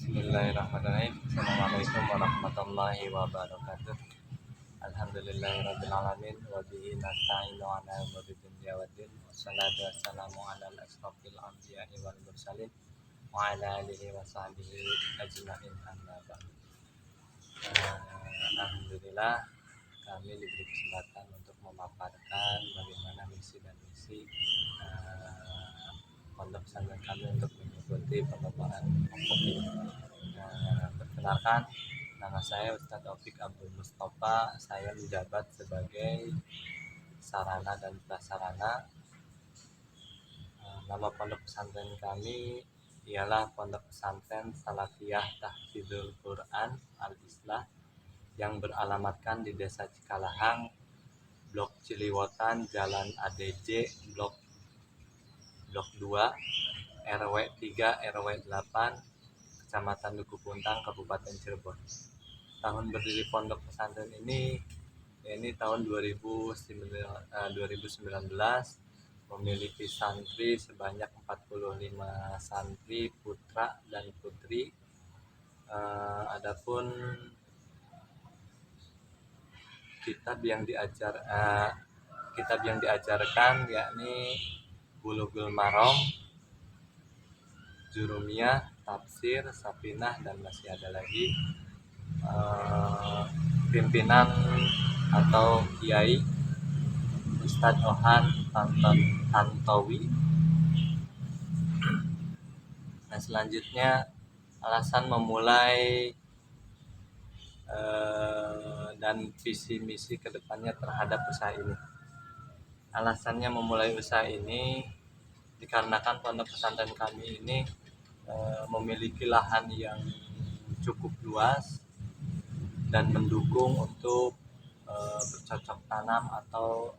Bismillahirrahmanirrahim. Assalamualaikum warahmatullahi wabarakatuh. Alhamdulillahirabbil alamin wa bihi nasta'inu ala umuri dunya waddin. Wassalatu wassalamu ala asyrofil anbiya'i wal mursalin wa ala alihi wa sahbihi ajma'in amma ba'd. Alhamdulillah kami diberi kesempatan untuk memaparkan bagaimana misi dan misi pondok pesantren kami untuk mengikuti pengembangan kelompok ini. Perkenalkan, nama saya Ustadz Taufik Abdul Mustafa. Saya menjabat sebagai sarana dan prasarana. Nama pondok pesantren kami ialah Pondok Pesantren Salafiyah Tahfidzul Quran Al-Islah yang beralamatkan di Desa Cikalahang, Blok Ciliwotan, Jalan ADJ, Blok 2, RW 3, RW 8, Kecamatan Duku Puntang, Kabupaten Cirebon. Tahun berdiri pondok pesantren ini tahun 2019, memiliki santri sebanyak 45 santri putra dan putri. Adapun kitab yang diajarkan yakni Bulughul Maram, Jurumiyah, Tafsir, Safinah, dan masih ada lagi. Pimpinan atau Kiai Ustadz Ohan Tantowi. Nah, selanjutnya alasan memulai dan visi misi kedepannya terhadap usaha ini. Alasannya memulai usaha ini dikarenakan pondok pesantren kami ini memiliki lahan yang cukup luas dan mendukung untuk bercocok tanam atau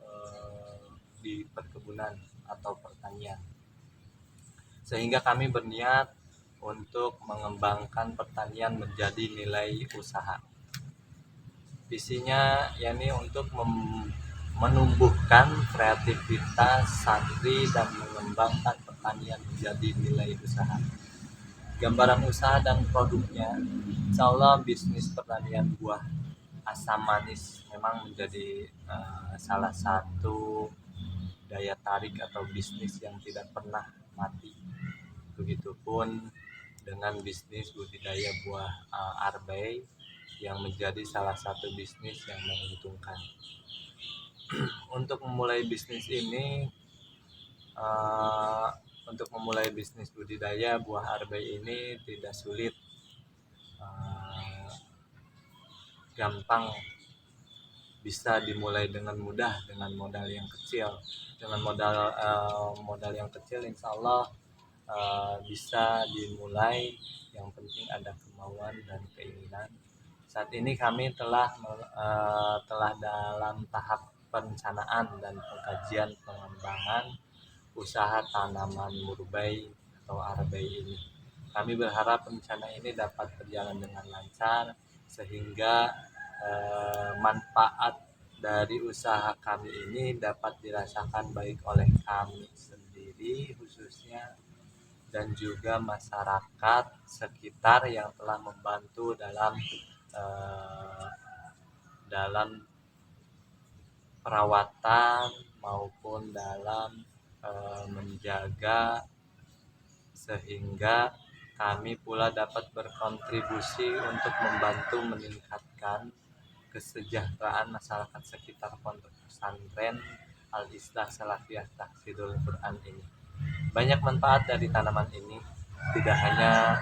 di perkebunan atau pertanian, sehingga kami berniat untuk mengembangkan pertanian menjadi nilai usaha. Visinya yakni untuk menumbuhkan kreativitas santri dan mengembangkan pertanian menjadi nilai usaha. Gambaran usaha dan produknya, insya Allah bisnis pertanian buah asam manis memang menjadi salah satu daya tarik atau bisnis yang tidak pernah mati. Begitupun dengan bisnis budidaya buah arbay yang menjadi salah satu bisnis yang menguntungkan. Untuk memulai bisnis budidaya buah arbay ini tidak sulit, gampang, bisa dimulai dengan mudah dengan modal yang kecil. Dengan modal yang kecil, insya Allah bisa dimulai. Yang penting ada kemauan dan keinginan. Saat ini kami telah dalam tahap perencanaan dan pengkajian pengembangan usaha tanaman murbay atau arbay ini. Kami berharap rencana ini dapat berjalan dengan lancar sehingga manfaat dari usaha kami ini dapat dirasakan baik oleh kami sendiri khususnya dan juga masyarakat sekitar yang telah membantu dalam perawatan maupun dalam menjaga, sehingga kami pula dapat berkontribusi untuk membantu meningkatkan kesejahteraan masyarakat sekitar pondok pesantren Al-Islah Salafiyah Tahfidzul Quran ini. Banyak manfaat dari tanaman ini, tidak hanya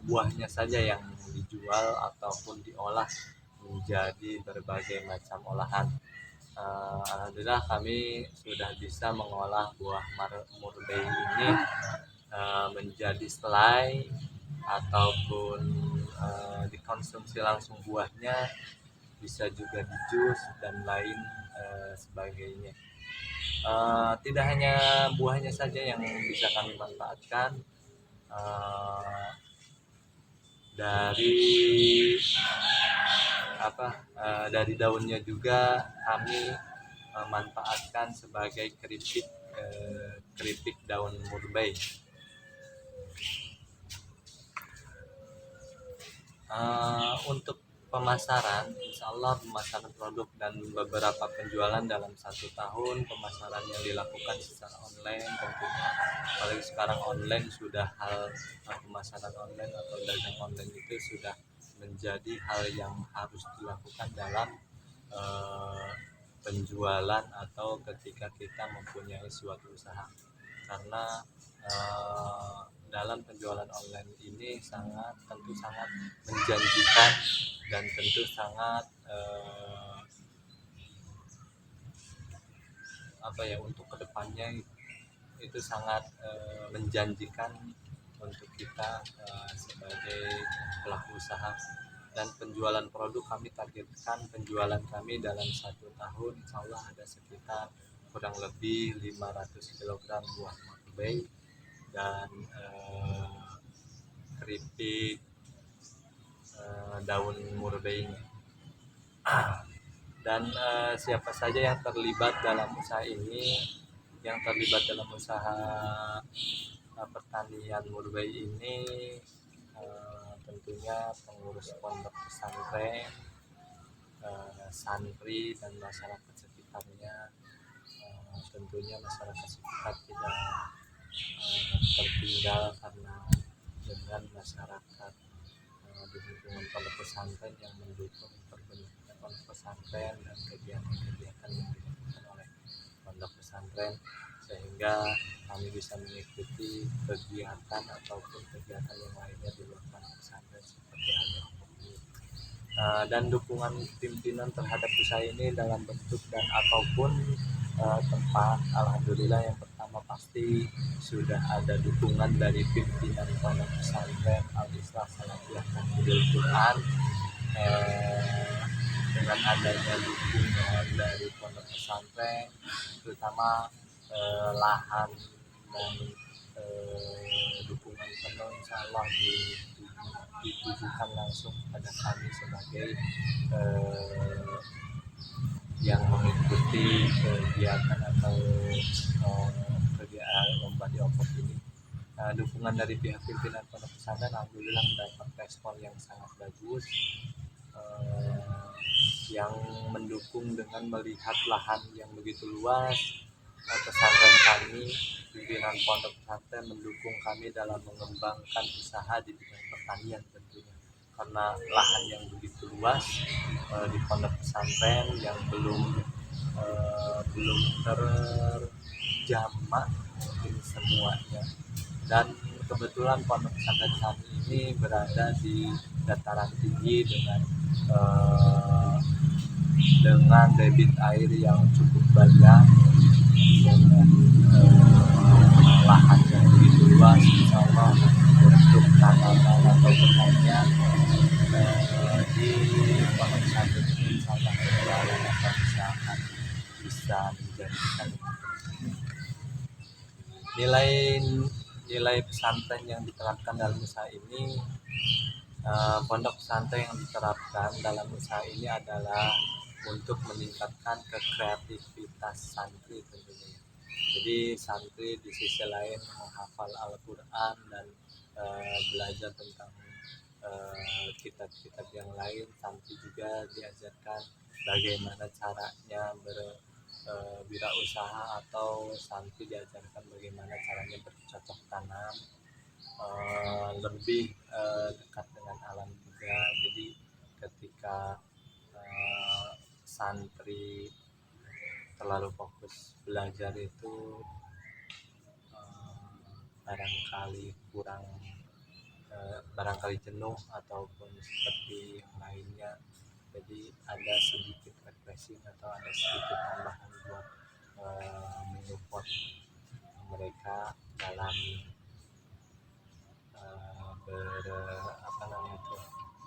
buahnya saja yang dijual ataupun diolah menjadi berbagai macam olahan. Alhamdulillah kami sudah bisa mengolah buah murbay ini menjadi selai ataupun dikonsumsi langsung buahnya, bisa juga dijus dan lain sebagainya. Tidak hanya buahnya saja yang bisa kami manfaatkan, dari daunnya juga kami manfaatkan sebagai keripik daun murbay. Untuk pemasaran, insya Allah pemasaran produk dan beberapa penjualan dalam 1 tahun, pemasaran yang dilakukan secara online tentunya, apalagi sekarang online sudah pemasaran online atau dagang online itu sudah menjadi hal yang harus dilakukan dalam eh, penjualan atau ketika kita mempunyai suatu usaha, karena eh, dalam penjualan online ini tentu sangat menjanjikan dan tentu sangat untuk kedepannya itu sangat menjanjikan untuk kita sebagai pelaku usaha. Dan penjualan produk, kami targetkan penjualan kami dalam 1 tahun insya Allah ada sekitar kurang lebih 500 kg buah makbei dan keripik daun murbei. Dan siapa saja yang terlibat dalam usaha ini, yang terlibat dalam usaha pertanian murbei ini, tentunya pengurus pondok pesantren, santri dan masyarakat sekitarnya. Tentunya masyarakat sekitar tidak tertinggal karena dengan masyarakat di lingkungan pondok pesantren yang mendukung terbentuknya pondok pesantren dan kegiatan-kegiatan yang dilakukan oleh pondok pesantren, sehingga kami bisa mengikuti kegiatan ataupun kegiatan yang lainnya di luar pondok pesantren seperti halnya ini. Dan dukungan pimpinan terhadap usaha ini dalam bentuk dan ataupun tempat, alhamdulillah yang pertama pasti sudah ada dukungan dari pimpinan pondok pesantren Al-Islah Salafiyah Tahfidzul Quran. Dengan adanya dukungan dari pondok pesantren, terutama lahan dan dukungan penuh insya Allah ditujukan langsung kepada kami sebagai yang mengikuti kegiatan atau kegiatan lomba di Opop ini. Dukungan dari pihak pimpinan pondok pesantren alhamdulillah mendapat respon yang sangat bagus, yang mendukung dengan melihat lahan yang begitu luas. Pesantren kami, pimpinan pondok pesantren mendukung kami dalam mengembangkan usaha di bidang pertanian tentunya, karena lahan yang begitu luas di pondok pesantren yang belum terjamah mungkin semuanya. Dan kebetulan pondok pesantren kami ini berada di dataran tinggi dengan debit air yang cukup banyak, dengan lahan yang begitu luas, insya Allah untuk tanaman atau pertanian di pondok pesantren ini insya Allah akan bisa menjadikan nilai pesantren yang diterapkan dalam usaha ini. Pondok pesantren yang diterapkan dalam usaha ini adalah untuk meningkatkan kreativitas santri tentunya. Jadi santri di sisi lain menghafal Al-Quran dan belajar tentang kitab-kitab yang lain, santri juga diajarkan bagaimana caranya berwirausaha, atau santri diajarkan bagaimana caranya bercocok tanam, lebih dekat dengan alam juga. Jadi ketika santri terlalu fokus belajar itu barangkali jenuh ataupun seperti yang lainnya. Jadi ada sedikit refreshing atau ada sedikit tambahan buat menyupport mereka dalam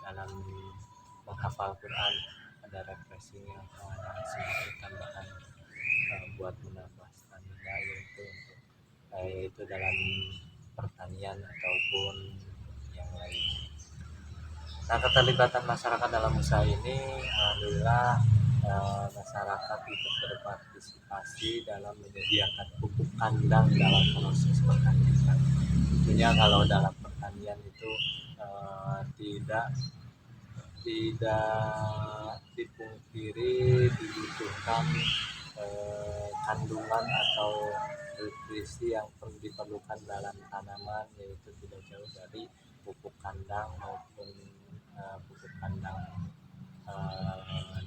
dalam menghafal Quran. Ada refreshingnya atau ada sedikit tambahan buat menambah stamina, yaitu dalam pertanian ataupun yang lain. Nah, keterlibatan masyarakat dalam usaha ini alhamdulillah masyarakat ikut berpartisipasi dalam menyediakan pupuk kandang dalam proses pertanian. Tentunya kalau dalam pertanian itu tidak tidak dipungkiri dibutuhkan kandungan atau nutrisi yang diperlukan dalam tanaman, yaitu tidak jauh dari pupuk kandang maupun pupuk kandang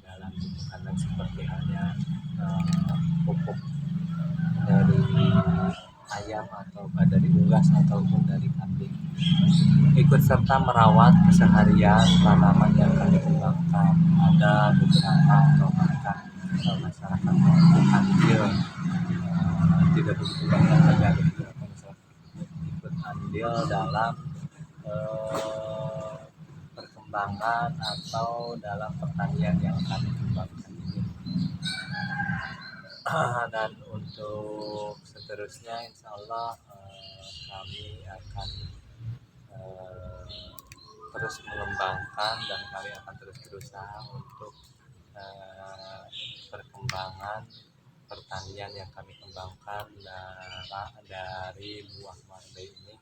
dalam pupuk kandang seperti halnya pupuk dari ayam atau dari unggas ataupun dari kambing. Ikut serta merawat keseharian tanaman yang kami kembangkan. Ada beberapa atau bahkan masyarakat yang andil tidak begitu banyak, tapi ada beberapa masyarakat ikut andil dalam perkembangan atau dalam pertanian yang kami kembangkan ini. Dan untuk seterusnya insya Allah kami akan terus mengembangkan dan kami akan terus berusaha untuk perkembangan pertanian yang kami kembangkan dari buah mangga ini.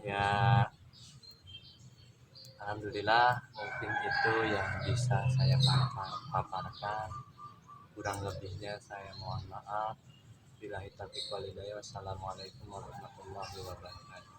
Ya, alhamdulillah mungkin itu yang bisa saya paparkan. Kurang lebihnya saya mohon maaf. Billahi taufiq wal hidayah. Wassalamualaikum warahmatullahi wabarakatuh.